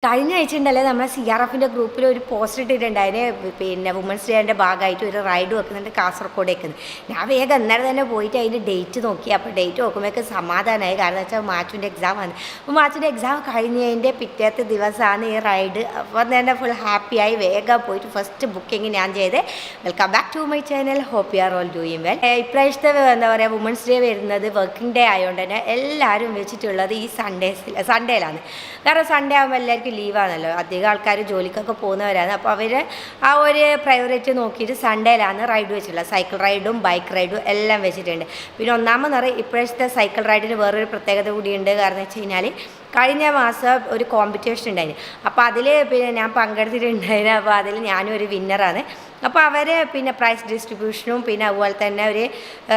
കഴിഞ്ഞ ആഴ്ച ഉണ്ടല്ലേ നമ്മളെ CRF ഗ്രൂപ്പിൽ ഒരു പോസ്റ്റ് ഇട്ടിട്ടുണ്ടായിരുന്നു. പിന്നെ വുമൻസ് ഡേൻ്റെ ഭാഗമായിട്ട് ഒരു റൈഡ് വെക്കുന്നുണ്ട് കാസർഗോഡേക്ക്. ഞാൻ വേഗം അന്നേരം തന്നെ പോയിട്ട് അതിൻ്റെ ഡേറ്റ് നോക്കി. അപ്പോൾ ഡേറ്റ് നോക്കുമ്പോഴേക്ക് സമാധാനമായി. കാരണം വെച്ചാൽ മാച്ചുൻ്റെ എക്സാമാണ്. അപ്പോൾ മാച്ചുൻ്റെ എക്സാം കഴിഞ്ഞതിൻ്റെ പിറ്റേത്തെ ദിവസമാണ് ഈ റൈഡ്. അപ്പോൾ തന്നെ ഫുൾ ഹാപ്പിയായി വേഗം പോയിട്ട് ഫസ്റ്റ് ബുക്കിംഗ് ഞാൻ ചെയ്ത്. Welcome back to my channel. Hope you are all doing well. ഇപ്രാവശ്യത്തെ എന്താ പറയുക വുമൻസ് ഡേ വരുന്നത് വർക്കിംഗ് ഡേ ആയതുകൊണ്ട് തന്നെ എല്ലാവരും വെച്ചിട്ടുള്ളത് ഈ സൺഡേയിലാണ്. കാരണം സൺഡേ ആകുമ്പോൾ എല്ലാവർക്കും ലീവാണല്ലോ. അധികം ആൾക്കാർ ജോലിക്കൊക്കെ പോകുന്നവരാണ്. അപ്പോൾ അവർ ആ ഒരു പ്രയോറിറ്റി നോക്കിയിട്ട് സൺഡേയിലാണ് റൈഡ് വെച്ചിട്ടുള്ളത്. സൈക്കിൾ റൈഡും ബൈക്ക് റൈഡും എല്ലാം വെച്ചിട്ടുണ്ട്. പിന്നെ ഒന്നാമത് പറയും ഇപ്പോഴത്തെ സൈക്കിൾ റൈഡിന് വേറൊരു പ്രത്യേകത കൂടിയുണ്ട്. കാരണം വെച്ച് കഴിഞ്ഞാൽ കഴിഞ്ഞ മാസം ഒരു കോമ്പറ്റീഷൻ ഉണ്ടായിരുന്നു. അപ്പോൾ അതിൽ പിന്നെ ഞാൻ പങ്കെടുത്തിട്ടുണ്ടായിരുന്നു. അപ്പോൾ അതിൽ ഞാനും ഒരു വിന്നറാണ്. അപ്പോൾ അവർ പിന്നെ പ്രൈസ് ഡിസ്ട്രിബ്യൂഷനും പിന്നെ അതുപോലെ തന്നെ ഒരു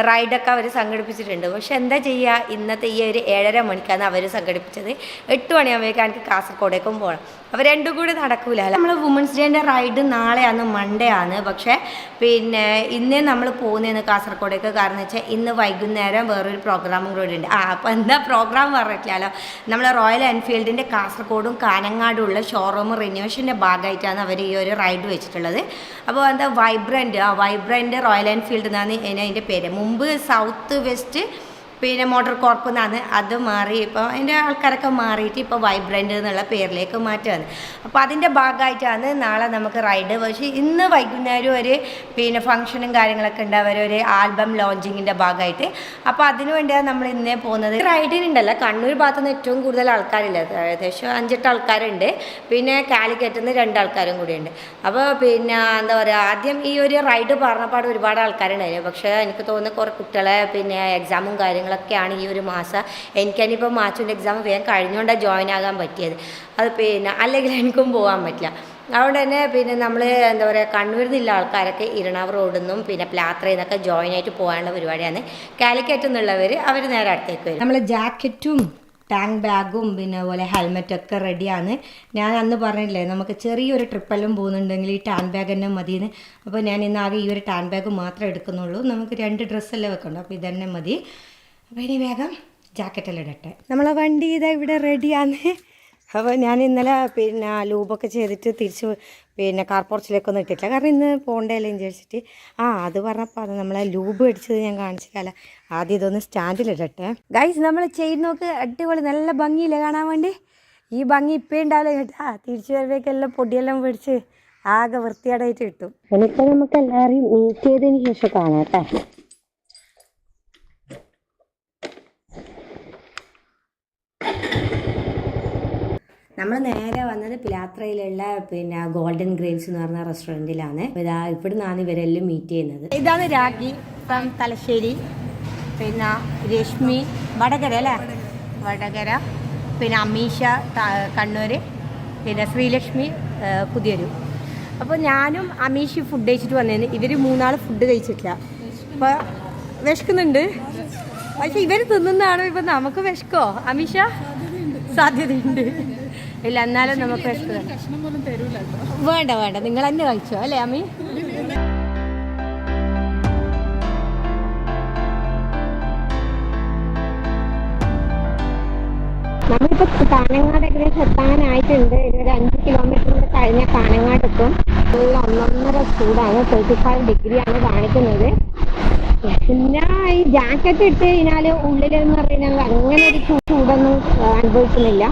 റൈഡൊക്കെ അവർ സംഘടിപ്പിച്ചിട്ടുണ്ട്. പക്ഷെ എന്താ ചെയ്യുക, ഇന്നത്തെ ഈ ഒരു 7:30 മണിക്കാണ് അവർ സംഘടിപ്പിച്ചത്. 8 മണിയാകുമ്പോഴേക്കും എനിക്ക് കാസർഗോഡേക്കും പോകണം. അപ്പോൾ രണ്ടും കൂടി നടക്കൂല. നമ്മൾ വുമൻസ് ഡേൻ്റെ റൈഡ് നാളെയാണ്, മൺഡേ ആണ്. പക്ഷേ പിന്നെ ഇന്നേ നമ്മൾ പോകുന്നതെന്ന് കാസർഗോഡേക്ക്. കാരണം വെച്ചാൽ ഇന്ന് വൈകുന്നേരം വേറൊരു പ്രോഗ്രാമും കൂടി ഉണ്ട്. അപ്പോൾ എന്താ പ്രോഗ്രാം പറഞ്ഞിട്ടില്ലല്ലോ. നമ്മൾ റോയൽ എൻഫീൽഡിൻ്റെ കാസർഗോഡും കാനങ്ങാടും ഉള്ള ഷോറൂം റിനോവേഷൻ്റെ ഭാഗമായിട്ടാണ് അവർ ഈ ഒരു റൈഡ് വെച്ചിട്ടുള്ളത്. അപ്പോൾ എന്താ വൈബ്രൻറ്റ് റോയൽ എൻഫീൽഡ് എന്നാണ് അതിൻ്റെ പേര്. മുമ്പ് സൗത്ത് വെസ്റ്റ് പിന്നെ മോട്ടോർ കോർപ്പ് എന്നാണ് അത് മാറി. ഇപ്പോൾ അതിൻ്റെ ആൾക്കാരൊക്കെ മാറിയിട്ട് ഇപ്പോൾ വൈബ്രൻറ്റ് എന്നുള്ള പേരിലേക്ക് മാറ്റുകയാണ്. അപ്പോൾ അതിൻ്റെ ഭാഗമായിട്ടാണ് നാളെ നമുക്ക് റൈഡ്. പക്ഷേ ഇന്ന് വൈകുന്നേരം ഒരു പിന്നെ ഫംഗ്ഷനും കാര്യങ്ങളൊക്കെ ഉണ്ട്. അവരൊരു ആൽബം ലോഞ്ചിങ്ങിൻ്റെ ഭാഗമായിട്ട്. അപ്പോൾ അതിനു വേണ്ടിയാണ് നമ്മൾ ഇന്നേ പോകുന്നത്. റൈഡിനുണ്ടല്ലോ കണ്ണൂർ ഭാഗത്തുനിന്ന് ഏറ്റവും കൂടുതൽ ആൾക്കാരില്ല, ഏകദേശം 5-8 ആൾക്കാരുണ്ട്. പിന്നെ കാലിക്കറ്റിൽ നിന്ന് 2 ആൾക്കാരും കൂടിയുണ്ട്. അപ്പോൾ പിന്നെ എന്താ പറയുക, ആദ്യം ഈ ഒരു റൈഡ് പറഞ്ഞപ്പോൾ ഒരുപാട് ആൾക്കാരുണ്ടായിരുന്നു. പക്ഷേ എനിക്ക് തോന്നുന്നു കുറേ കുട്ടികളെ പിന്നെ എക്സാമും കാര്യങ്ങളൊക്കെയാണ് ഈ ഒരു മാസം. എനിക്കതിനിപ്പോൾ മാച്ചിൻ്റെ എക്സാം വേഗം കഴിഞ്ഞുകൊണ്ടാണ് ജോയിൻ ആകാൻ പറ്റിയത്. അത് പിന്നെ അല്ലെങ്കിൽ എനിക്കും പോകാൻ പറ്റില്ല. അതുകൊണ്ട് തന്നെ പിന്നെ നമ്മൾ എന്താ പറയുക കണ്ണൂരിൽ നിന്നുള്ള ആൾക്കാരൊക്കെ ഇരണാവ് റോഡിൽ നിന്നും പിന്നെ പ്ലാത്രയിൽ നിന്നൊക്കെ ജോയിൻ ആയിട്ട് പോകാനുള്ള പരിപാടിയാണ്. കാലിക്കറ്റിൽ നിന്നുള്ളവർ അവർ നേരെ അടുത്തേക്ക് വരും. നമ്മൾ ജാക്കറ്റും ടാങ്ക് ബാഗും പിന്നെ അതുപോലെ ഹെൽമെറ്റൊക്കെ റെഡിയാണ്. ഞാൻ അന്ന് പറഞ്ഞില്ലേ നമുക്ക് ചെറിയൊരു ട്രിപ്പെല്ലാം പോകുന്നുണ്ടെങ്കിൽ ഈ ടാങ്ക് ബാഗ് തന്നെ മതിയെന്ന്. അപ്പോൾ ഞാൻ ഇന്ന് ആകെ ഈ ഒരു ടാങ്ക് ബാഗ് മാത്രമേ എടുക്കുന്നുള്ളൂ. നമുക്ക് 2 ഡ്രസ്സല്ലേ വെക്കണ്ടോ, അപ്പോൾ ഇതന്നെ മതി. അപ്പോൾ ഇനി വേഗം ജാക്കറ്റെല്ലാം ഇടട്ടെ. നമ്മളെ വണ്ടി ഇതാ ഇവിടെ റെഡിയാണ്. അപ്പോൾ ഞാൻ ഇന്നലെ പിന്നെ ലൂബൊക്കെ ചെയ്തിട്ട് തിരിച്ച് പിന്നെ കാർ പോർച്ചിലേക്കൊന്നും ഇട്ടിട്ടില്ല. കാരണം ഇന്ന് പോകണ്ടല്ലേ വിചാരിച്ചിട്ട്. അത് പറഞ്ഞപ്പോൾ അത് നമ്മളെ ലൂബ് അടിച്ചത് ഞാൻ കാണിച്ചില്ല. ആദ്യം ഇതൊന്ന് സ്റ്റാൻഡിലിടട്ടെ. ഗൈസ് നമ്മൾ ചെയിൻ നോക്ക് അടിപൊളി നല്ല ഭംഗിയില്ലേ കാണാൻ വേണ്ടി. ഈ ഭംഗി ഇപ്പം ഉണ്ടാവില്ല കേട്ടാ. തിരിച്ചു വരുമ്പോഴേക്കെല്ലാം പൊടിയെല്ലാം പിടിച്ച് ആകെ വൃത്തിയാടായിട്ട് കിട്ടും. ഇനിയിപ്പോൾ നമുക്ക് എല്ലാവരെയും മീറ്റ് ചെയ്തതിന് ശേഷം കാണാം കേട്ടോ. നമ്മൾ നേരെ വന്നത് പിലാത്രയിലുള്ള പിന്നെ ഗോൾഡൻ ഗ്രെയിൻസ് എന്ന് പറഞ്ഞ റെസ്റ്റോറൻറ്റിലാണ്. ഇവിടെ നിന്നാണ് ഇവരെല്ലാം മീറ്റ് ചെയ്യുന്നത്. ഇതാണ് രാഖി ഫ്രം തലശ്ശേരി, പിന്നെ രശ്മി വടകര അല്ലേ, വടകര, പിന്നെ അമീഷ കണ്ണൂർ, പിന്നെ ശ്രീലക്ഷ്മി പുതിയൊരു. അപ്പോൾ ഞാനും അമീഷി ഫുഡ് കഴിച്ചിട്ട് വന്നേന്ന്. ഇവർ 3 ഫുഡ് കഴിച്ചിട്ടില്ല. അപ്പോൾ വിശക്കുന്നുണ്ട്. പക്ഷെ ഇവർ തിന്നുന്നതാണോ ഇപ്പം നമുക്ക് വിശക്കോ അമീഷ? സാധ്യതയുണ്ട്. ഇല്ല എന്നാലും നമുക്ക് വേണ്ട നിങ്ങൾ തന്നെ കഴിച്ചോ അല്ലേ അമ്മി? നമ്മളിപ്പോൾ കാനങ്ങാട് ഏകദേശം എത്താനായിട്ടുണ്ട്. ഒരു 5 കിലോമീറ്റർ കഴിഞ്ഞ കാനങ്ങാട് എത്തും. നല്ല 1.5 ചൂടാണ്. 35 ഡിഗ്രിയാണ് കാണിക്കുന്നത്. പിന്നെ ഈ ജാക്കറ്റ് ഇട്ട് കഴിഞ്ഞാൽ ഉള്ളിലെന്ന് പറഞ്ഞാൽ അങ്ങനെ ഒരു ചൂടൊന്നും അനുഭവിക്കുന്നില്ല.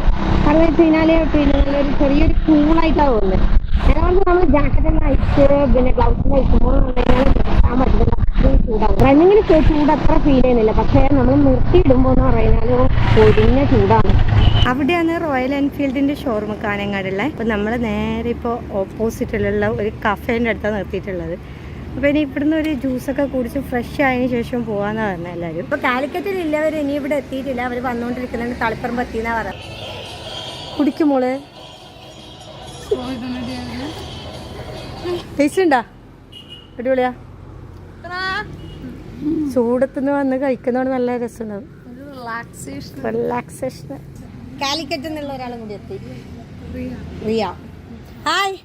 കാരണം വെച്ച് കഴിഞ്ഞാൽ പിന്നെ ഒരു ചെറിയൊരു കൂളായിട്ടാണ് തോന്നുന്നത്. അതുകൊണ്ട് നമ്മൾ ജാക്കറ്റെല്ലാം അയച്ച് പിന്നെ ഗ്ലൗസ് അയക്കുമ്പോൾ നിർത്താൻ പറ്റില്ല. അത്രയും ചൂടാണ്. റണ്ണിങ്ങിന് ചൂട് അത്ര ഫീൽ ചെയ്യുന്നില്ല. പക്ഷേ നമ്മൾ നിർത്തിയിടുമ്പോൾ എന്ന് പറഞ്ഞാൽ പൊടിഞ്ഞ ചൂടാണ്. അവിടെയാണ് റോയൽ എൻഫീൽഡിൻ്റെ ഷോറൂം കാനങ്ങാടുള്ളത്. അപ്പോൾ നമ്മൾ നേരെ ഇപ്പോൾ ഓപ്പോസിറ്റിലുള്ള ഒരു കഫേൻ്റെ അടുത്താണ് നിർത്തിയിട്ടുള്ളത്. അപ്പോൾ ഇനി ഇവിടുന്ന് ഒരു ജ്യൂസൊക്കെ കുടിച്ച് ഫ്രഷ് ആയതിനു ശേഷം പോകാമെന്നാണ് പറഞ്ഞത് എല്ലാവരും. ഇപ്പോൾ കാലിക്കറ്റിലില്ലവർ ഇനി ഇവിടെ എത്തിയിട്ടില്ല. അവർ വന്നുകൊണ്ടിരിക്കുന്നുണ്ട്. തളിപ്പറമ്പ് എത്തിയെന്നാണ് പറയാം. കുടിക്കുമോള് ടേസ്റ്റ് ഉണ്ടാ? അടിപൊളിയാ. ചൂടത്തുനിന്ന് വന്ന് കഴിക്കുന്നതുകൊണ്ട് നല്ല രസമുണ്ടാവും. റിലാക്സേഷൻ. കാലിക്കറ്റ് എന്നുള്ള ഒരാളും കൂടി എത്തി. റിയ. ഹായ്.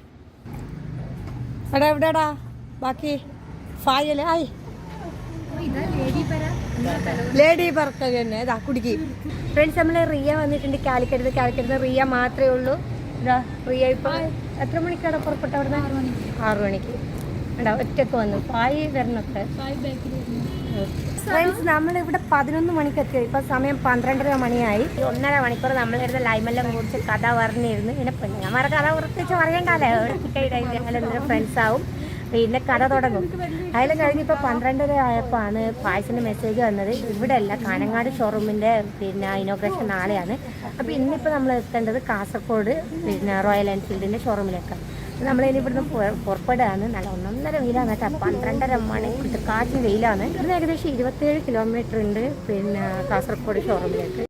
എവിടെടാ ബാക്കി ഫായല്ലേ? ഹായ്. ലേഡി പറക്ക തന്നെ ഇതാ കുടുക്കി. ഫ്രണ്ട്സ് നമ്മൾ റിയ വന്നിട്ടുണ്ട് കാലിക്കറ്റ്. റിയ മാത്രമേ ഉള്ളൂ. ഇതാ ഫ്രീ ആയിപ്പോൾ എത്ര മണിക്കാണ് പുറപ്പെട്ട അവിടെ നിന്ന്? 6 മണിക്ക്. ഉണ്ടാ ഒറ്റക്ക് വന്നു പായ് വരണൊക്കെ. ഫ്രണ്ട്സ് നമ്മളിവിടെ 11 മണിക്ക് എത്തി. ഇപ്പം സമയം 12:30 മണിയായി. 1.5 മണിക്കൂർ നമ്മളിരുന്ന് ലൈമെല്ലാം കുറിച്ച് കഥ പറഞ്ഞിരുന്നു. പിന്നെ പെണ്ണുങ്ങന്മാരെ കഥ പ്രത്യേകിച്ച് പറയണ്ടല്ലേ, ഞങ്ങളെല്ലാവരും ഫ്രണ്ട്സ് ആവും. പിന്നെ കഥ തുടങ്ങും. അതിലും കഴിഞ്ഞ് ഇപ്പോൾ 12:30 ആയപ്പോൾ ആണ് പായസിൻ്റെ മെസ്സേജ് വന്നത്. ഇവിടെ അല്ല, കാനങ്ങാട് ഷോറൂമിൻ്റെ പിന്നെ ഇനോഗ്രേഷൻ നാളെയാണ്. അപ്പോൾ ഇന്നിപ്പോൾ നമ്മൾ എത്തേണ്ടത് കാസർഗോഡ് പിന്നെ റോയൽ എൻഫീൽഡിൻ്റെ ഷോറൂമിലേക്കാണ്. നമ്മളിനി ഇവിടുന്ന് പുറപ്പെടുകയാണ്. നല്ല 1.5 വെയിലാണ് കേട്ടോ. 12:30 മണി കാറ്റ് വെയിലാണ്. ഇവിടുന്ന് ഏകദേശം 27 കിലോമീറ്റർ ഉണ്ട് പിന്നെ കാസർഗോഡ് ഷോറൂമിലേക്ക്.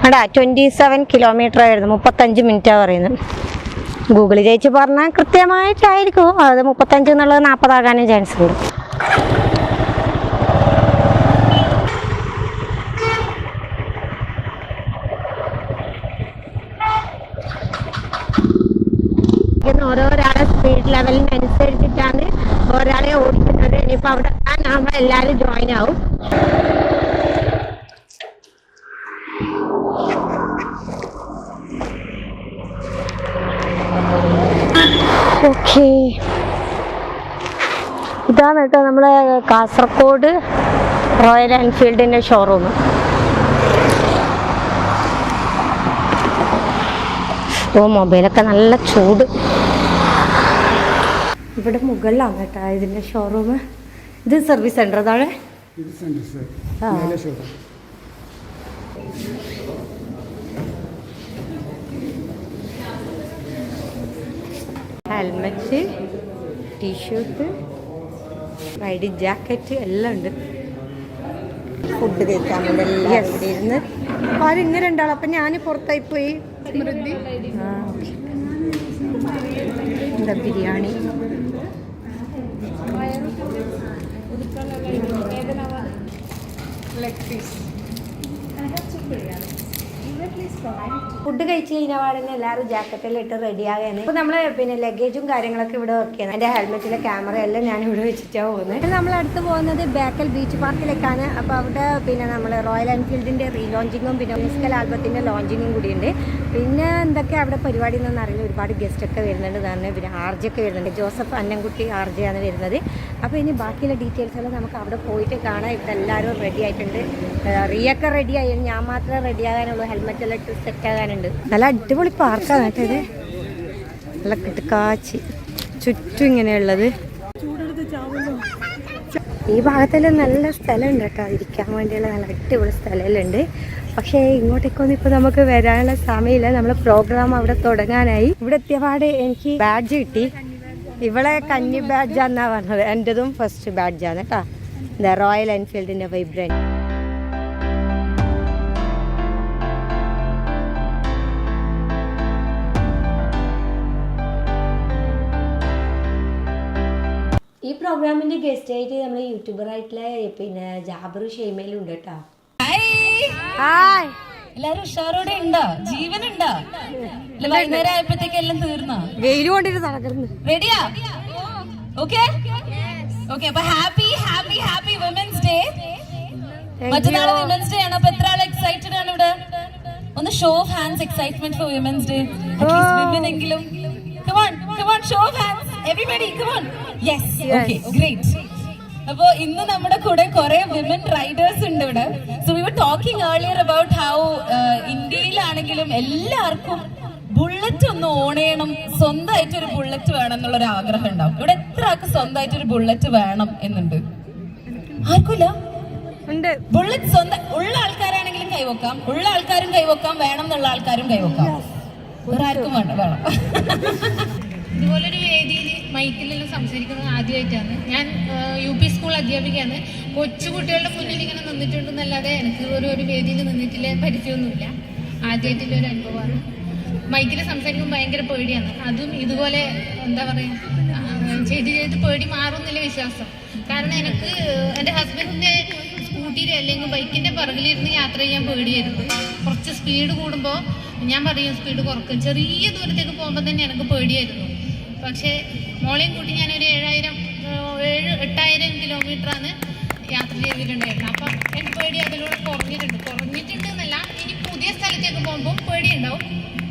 അടാ 27 കിലോമീറ്റർ ആയിരുന്നു. 35 മിനിറ്റാണ് പറയുന്നത്. ഗൂഗിൾ ചേച്ചി പറഞ്ഞാൽ കൃത്യമായിട്ടായിരിക്കും അത് 35 എന്നുള്ളത് 40 ആകാനും ചാൻസ് ഉണ്ട്. ഓരോരാളെ സ്പീഡ് ലെവലിനനുസരിച്ചിട്ടാണ് ഒരാളെ ഓടിക്കുന്നത്. ഇനിയിപ്പോൾ അവിടെ എത്താനാകുമ്പോൾ എല്ലാവരും ജോയിൻ ആവും. ഓക്കെ, ഇതാണ് കേട്ടോ നമ്മളെ കാസർഗോഡ് റോയൽ എൻഫീൽഡിൻ്റെ ഷോറൂം. മൊബൈലൊക്കെ നല്ല ചൂട്. ഇവിടെ മുകളിലാണ് കേട്ടോ ഇതിൻ്റെ ഷോറൂം. ഇത് സർവീസ് സെൻ്റർ അതാണ്. ഹെൽമെറ്റ്, ടീഷർട്ട്, റൈഡിങ് ജാക്കറ്റ് എല്ലാം ഉണ്ട്. ഫുഡ് കഴിക്കാൻ വേണ്ടി എല്ലാം ഇവിടെ ഇരുന്ന് ആരും ഇങ്ങനെ ഉണ്ടാവും. അപ്പം ഞാൻ പുറത്തായി പോയി. എന്താ ബിരിയാണി, ഫുഡ് കഴിച്ച് കഴിഞ്ഞ പാടന്നെ എല്ലാവരും ജാക്കറ്റെല്ലാം ഇട്ട് റെഡിയാകാൻ. ഇപ്പോൾ നമ്മൾ പിന്നെ ലഗേജും കാര്യങ്ങളൊക്കെ ഇവിടെ വെക്കുകയാണ്. എൻ്റെ ഹെൽമെറ്റിലെ ക്യാമറ എല്ലാം ഞാൻ ഇവിടെ വെച്ചിട്ടാണ് പോകുന്നത്. പിന്നെ നമ്മൾ അടുത്ത് പോകുന്നത് ബേക്കൽ ബീച്ച് പാർക്കിലേക്കാണ്. അപ്പോൾ അവിടെ പിന്നെ നമ്മൾ റോയൽ എൻഫീൽഡിൻ്റെ റീലോഞ്ചിങ്ങും പിന്നെ മ്യൂസിക്കൽ ആൽബത്തിൻ്റെ ലോഞ്ചിങ്ങും കൂടിയുണ്ട്. പിന്നെ എന്തൊക്കെ അവിടെ പരിപാടി എന്നൊന്നും അറിയില്ല. ഒരുപാട് ഗസ്റ്റൊക്കെ വരുന്നുണ്ട് തന്നെ. പിന്നെ ആർജൊക്കെ വരുന്നുണ്ട്. ജോസഫ് അന്നംകുട്ടി ആർജയാണ് വരുന്നത്. അപ്പോൾ ഇനി ബാക്കിയുള്ള ഡീറ്റെയിൽസ് എല്ലാം നമുക്ക് അവിടെ പോയിട്ട് കാണാം. ഇവിടെ എല്ലാവരും റെഡി ആയിട്ടുണ്ട്. റിയൊക്കെ റെഡിയായി. ഞാൻ മാത്രമേ റെഡിയാകാനുള്ളൂ. ഹെൽമെറ്റെല്ലാം ഇട്ട് സെറ്റ് ആകാനുണ്ട്. നല്ല അടിപൊളി പാർക്കാണ് കേട്ടോ ഇത്. നല്ല കിടക്കാച്ചി ചുറ്റും ഇങ്ങനെയുള്ളത്. ഈ ഭാഗത്തെല്ലാം നല്ല സ്ഥലമുണ്ട് കേട്ടോ ഇരിക്കാൻ വേണ്ടിയുള്ള. നല്ല അടിപൊളി സ്ഥലമെല്ലാം ഉണ്ട്. പക്ഷേ ഇങ്ങോട്ടേക്കൊന്നും ഇപ്പോൾ നമുക്ക് വരാനുള്ള സമയമില്ല. നമ്മളെ പ്രോഗ്രാം അവിടെ തുടങ്ങാനായി. ഇവിടെ എത്തിയപാട് എനിക്ക് ബാഡ്ജ് കിട്ടി. ഇവളെ കന്നി ബാഡ്ജാന്നാണ് പറഞ്ഞത്. എൻ്റെതും ഫസ്റ്റ് ബാഡ്ജാണ് കേട്ടോ. എന്താ റോയൽ എൻഫീൽഡിൻ്റെ വൈബ്രൻറ്റ്. ഈ പ്രോഗ്രാമിന്റെ ഗസ്റ്റ് ആയിട്ട് നമ്മൾ യൂട്യൂബറായിട്ടുള്ള പിന്നെ ജാബിർ ഷെയ്മയിലും ഉണ്ട് കേട്ടോ. എല്ലാരും ഉഷാറോടെ ഉണ്ടോ? ജീവനുണ്ടോ? വൈകുന്നേരം ആയപ്പോഴത്തേക്ക് എല്ലാം തീർന്നോ? വെയിൽ കൊണ്ടിട്ട് നടക്കുന്നു. റെഡിയാ? Okay okay. അപ്പൊ happy happy happy women's day. മറ്റന്നാളെ വിമൻസ് ഡേ ആണ്. അപ്പൊ എത്ര ആൾ എക്സൈറ്റഡ് ആണ് ഇവിടെ? ഒന്ന് show of hands excitement for women's day. Women എങ്കിലും come on show of hands everybody, come on. Yes, okay, great. അപ്പോൾ ഇന്ന് നമ്മുടെ കൂടെ കുറെ വിമൻ റൈഡേഴ്സ് ഉണ്ട് ഇവിടെ. So we were talking earlier about how ഇന്ത്യയിലാണെങ്കിലും എല്ലാവർക്കും ബുള്ളറ്റ് ഒന്ന് ഓൺ ചെയ്യണം, സ്വന്തമായിട്ട് ഒരു ബുള്ളറ്റ് വേണം എന്നുള്ളൊരു ആഗ്രഹം ഉണ്ടാവും. ഇവിടെ എത്ര ആൾക്ക് സ്വന്തമായിട്ട് ഒരു ബുള്ളറ്റ് വേണം എന്നുണ്ട്? ആർക്കില്ല? ബുള്ളറ്റ് സ്വന്തം ഉള്ള ആൾക്കാരാണെങ്കിലും കൈവക്കാം, ഉള്ള ആൾക്കാരും കൈവക്കാം, വേണം എന്നുള്ള ആൾക്കാരും കൈവക്കാം. ഒരാൾക്കും വേണ്ട, വേണം. ഇതുപോലൊരു വേദിയിൽ മൈക്കിലെല്ലാം സംസാരിക്കുന്നത് ആദ്യമായിട്ടാണ്. ഞാൻ UP സ്കൂൾ അധ്യാപികയാണ്. കൊച്ചു കുട്ടികളുടെ മുന്നിൽ ഇങ്ങനെ നിന്നിട്ടുണ്ടെന്നല്ലാതെ എനിക്ക് ഒരു വേദിയിൽ നിന്നിട്ടില്ല, പരിചയമൊന്നുമില്ല. ആദ്യമായിട്ടുള്ളൊരു അനുഭവമാണ്. മൈക്കിൽ സംസാരിക്കുമ്പോൾ ഭയങ്കര പേടിയാണ്. അതും ഇതുപോലെ എന്താ പറയുക, ചെയ്ത് പേടി മാറുന്നില്ല വിശ്വാസം. കാരണം എനിക്ക് എൻ്റെ ഹസ്ബൻഡിൻ്റെ സ്കൂട്ടിയിൽ അല്ലെങ്കിൽ ബൈക്കിൻ്റെ പുറകിലിരുന്ന് യാത്ര ചെയ്യാൻ പേടിയായിരുന്നു. കുറച്ച് സ്പീഡ് കൂടുമ്പോൾ ഞാൻ പറയും സ്പീഡ് കുറക്കും. ചെറിയ ദൂരത്തേക്ക് പോകുമ്പോൾ തന്നെ എനിക്ക് പേടിയായിരുന്നു. പക്ഷേ മോളെയും കൂട്ടി ഞാനൊരു 8,000 കിലോമീറ്ററാണ് യാത്ര ചെയ്തിട്ടുണ്ടായിരുന്നു. അപ്പം എനിക്ക് പേടി അതിലൂടെ കുറഞ്ഞിട്ടുണ്ട് എന്നല്ല, ഇനി പുതിയ സ്ഥലത്തേക്ക് പോകുമ്പോൾ പേടിയുണ്ടാവും.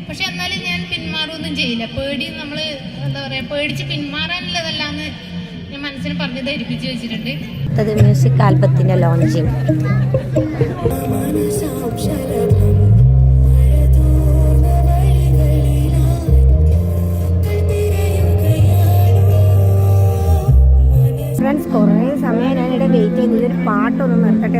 പക്ഷെ എന്നാലും ഞാൻ പിന്മാറുമൊന്നും ചെയ്യില്ല. പേടി നമ്മൾ എന്താ പറയുക, പേടിച്ച് പിന്മാറാനുള്ളതല്ലാന്ന് ഞാൻ മനസ്സിന് പറഞ്ഞ് ധരിപ്പിച്ച് വെച്ചിട്ടുണ്ട്. അത് മ്യൂസിക് ആൽബത്തിൻ്റെ ലോഞ്ചിങ്. ഫ്രണ്ട്സ്, കുറേ സമയം ഞാനിവിടെ വെയിറ്റ് ചെയ്യുന്നത് ഇതൊരു പാട്ടൊന്ന് നിർത്തട്ടെ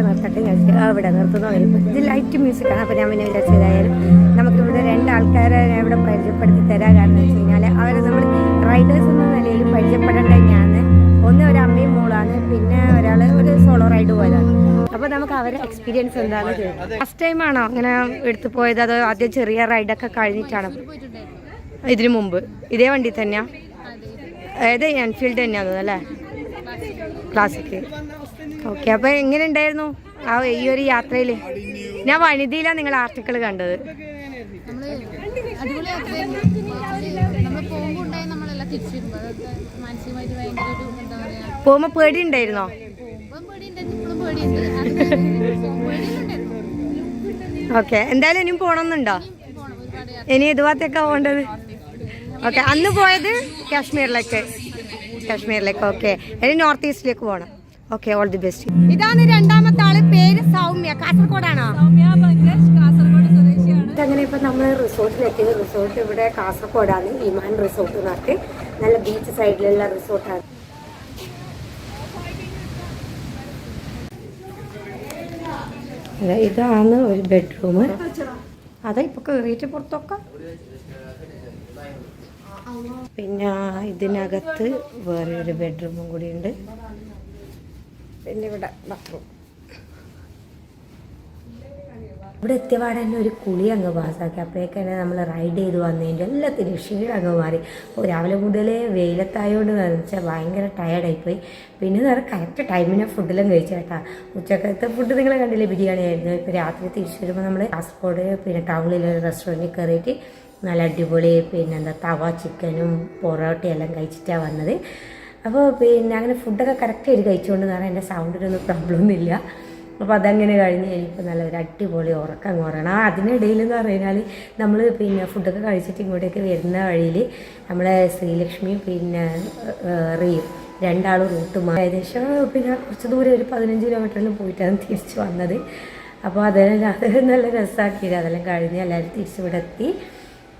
ഇവിടെ നിർത്തുന്ന ഇത് ലൈറ്റ് മ്യൂസിക്കാണ്. അപ്പോൾ ഞാൻ പിന്നെ വിചാരിച്ചതായാലും നമുക്കിവിടെ 2 ആൾക്കാരെ ഞാൻ ഇവിടെ പരിചയപ്പെടുത്തി തരാൻ. കാരണം എന്ന് വെച്ച് കഴിഞ്ഞാൽ അവർ നമ്മൾ റൈഡേഴ്സ് എന്ന നിലയിൽ പരിചയപ്പെടേണ്ട ഞാൻ ഒന്ന് ഒരു അമ്മയും മോളാണ്, പിന്നെ ഒരാൾ ഒരു സോളോ റൈഡ് പോയതാണ്. അപ്പോൾ നമുക്ക് അവരെ എക്സ്പീരിയൻസ് എന്താണെന്ന് ചോദിക്കാം. ഫസ്റ്റ് ടൈമാണോ അങ്ങനെ എടുത്തു പോയത്, അതോ ആദ്യം ചെറിയ റൈഡൊക്കെ കഴിഞ്ഞിട്ടാണോ? ഇതിനു മുമ്പ് ഇതേ വണ്ടി തന്നെയാ? ഏത് എൻഫീൽഡ് തന്നെയാണോ അല്ലേ? ക്ലാസിക്. ഓക്കെ. അപ്പോൾ എങ്ങനെ ഉണ്ടായിരുന്നു ഈ ഒരു യാത്രയിൽ? ഞാൻ വനിതയിലാണ് നിങ്ങൾ ആർട്ടിക്കിൾ കണ്ടത്. പോകുമ്പോ പേടി ഉണ്ടായിരുന്നോ? ഓക്കെ. എന്തായാലും ഇനിയും പോണമെന്നുണ്ടോ? ഇനി ഇതുഭാഗത്തേക്കാ പോകേണ്ടത്? ഓക്കെ. അന്ന് പോയത് കാശ്മീരിലേക്ക്. ഓക്കെ. ഇനി നോർത്ത് ഈസ്റ്റിലേക്ക് പോകണം. ഓക്കെ. All the best. ഇതാണ് രണ്ടാമത്തെ ആള്. പേര് സൗമ്യ. കാസർഗോഡാണോ? അങ്ങനെ ഇപ്പം നമ്മൾ റിസോർട്ടിലെത്തിയത്. റിസോർട്ട് ഇവിടെ കാസർഗോഡാണ്. ഇമാൻ റിസോർട്ട് എന്ന് പറഞ്ഞിട്ട് നല്ല ബീച്ച് സൈഡിലുള്ള റിസോർട്ടാണ്. ഇതാണ് ഒരു ബെഡ്റൂം. അതാ ഇപ്പൊ കയറിയിട്ട് പുറത്തൊക്കെ. പിന്നെ ഇതിനകത്ത് വേറെ ഒരു ബെഡ്റൂമും കൂടി ഉണ്ട്. പിന്നെ ഇവിടെ ബാത്റൂം. ഇവിടെ എത്തിയപാടെ തന്നെ ഒരു കുളി അങ്ങ് പാസ്സാക്കി. അപ്പോഴേക്കന്നെ നമ്മൾ റൈഡ് ചെയ്ത് വന്നതിൻ്റെ എല്ലാത്തിനും ക്ഷീണം അങ്ങ് മാറി. രാവിലെ മുതലേ വെയിലത്തായതുകൊണ്ട് വെച്ചാൽ ഭയങ്കര ടയർഡായിപ്പോയി. പിന്നെ നേരെ കറക്റ്റ് ടൈമിന് ഫുഡെല്ലാം കഴിച്ചു കേട്ടാ. ഉച്ചക്കത്തെ ഫുഡ് നിങ്ങൾ കണ്ടില്ലേ, ബിരിയാണി ആയിരുന്നു. ഇപ്പോൾ രാത്രി തിരിച്ചു വരുമ്പോൾ നമ്മൾ കാസർഗോഡ് പിന്നെ ടൗണിലൊരു റെസ്റ്റോറൻറ്റിൽ കയറിയിട്ട് നല്ല അടിപൊളി പിന്നെ തവ ചിക്കനും പൊറോട്ടയും എല്ലാം കഴിച്ചിട്ടാണ് വന്നത്. അപ്പോൾ പിന്നെ അങ്ങനെ ഫുഡൊക്കെ കറക്റ്റായിട്ട് കഴിച്ചുകൊണ്ട് കാരണം എൻ്റെ സൗണ്ടിനൊന്നും പ്രോബ്ലമൊന്നുമില്ല. അപ്പോൾ അതങ്ങനെ കഴിഞ്ഞ് കഴിഞ്ഞപ്പോൾ നല്ലൊരു അടിപൊളി ഉറക്കം കുറയണം. അതിനിടയിൽ എന്ന് പറഞ്ഞാൽ നമ്മൾ പിന്നെ ഫുഡൊക്കെ കഴിച്ചിട്ട് ഇങ്ങോട്ടേക്ക് വരുന്ന വഴിയിൽ നമ്മളെ ശ്രീലക്ഷ്മിയും പിന്നെ റിയും രണ്ടാളും റൂട്ട് മാറി. ഏകദേശം പിന്നെ കുറച്ച് ദൂരം ഒരു 15 കിലോമീറ്ററിലും പോയിട്ടാണ് തിരിച്ച് വന്നത്. അപ്പോൾ അത് നല്ല രസമാക്കിയിട്ട് അതെല്ലാം കഴിഞ്ഞ് എല്ലാവരും തിരിച്ചിവിടെ എത്തി.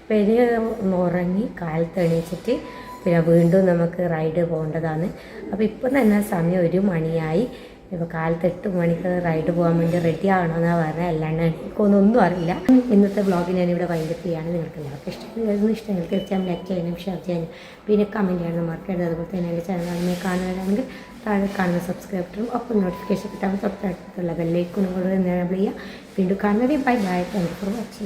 പിന്നെ ഒന്ന് ഉറങ്ങി കാലത്ത് എണീച്ചിട്ട് പിന്നെ വീണ്ടും നമുക്ക് റൈഡ് പോകേണ്ടതാണ്. അപ്പോൾ ഇപ്പം തന്നെ സമയം 1 മണിയായി. ഇപ്പോൾ കാലത്ത് 8 മണിക്ക് റൈഡ് പോകാൻ വേണ്ടി റെഡി ആകണമെന്നാണ് പറഞ്ഞത്. അല്ലാണ്ട് എനിക്കൊന്നും അറിയില്ല. ഇന്നത്തെ വ്ളോഗ് ഞാനിവിടെ വൈൻഡപ്പ് ചെയ്യാണ്. നിങ്ങൾക്ക് എല്ലാവർക്കും ഇഷ്ടമെങ്കിൽ തീർച്ചയായും ലൈക്ക് ചെയ്യാനും ഷെയർ ചെയ്യാനും പിന്നെ കമൻറ്റ് ചെയ്യാനും മറക്കരുത്. അതുപോലെ തന്നെ എൻ്റെ ചാനൽ കാണുന്നവരാണെങ്കിൽ താഴെ കാണുന്ന സബ്സ്ക്രൈബറും ഒപ്പം നോട്ടിഫിക്കേഷൻ കിട്ടാൻ തൊട്ടടുത്തുള്ള ബെല്ലൈക്കണും കൂടെ എനേബിൾ ചെയ്യുക. വീണ്ടും കാണുന്നവരെയും bye. Thank you for watching.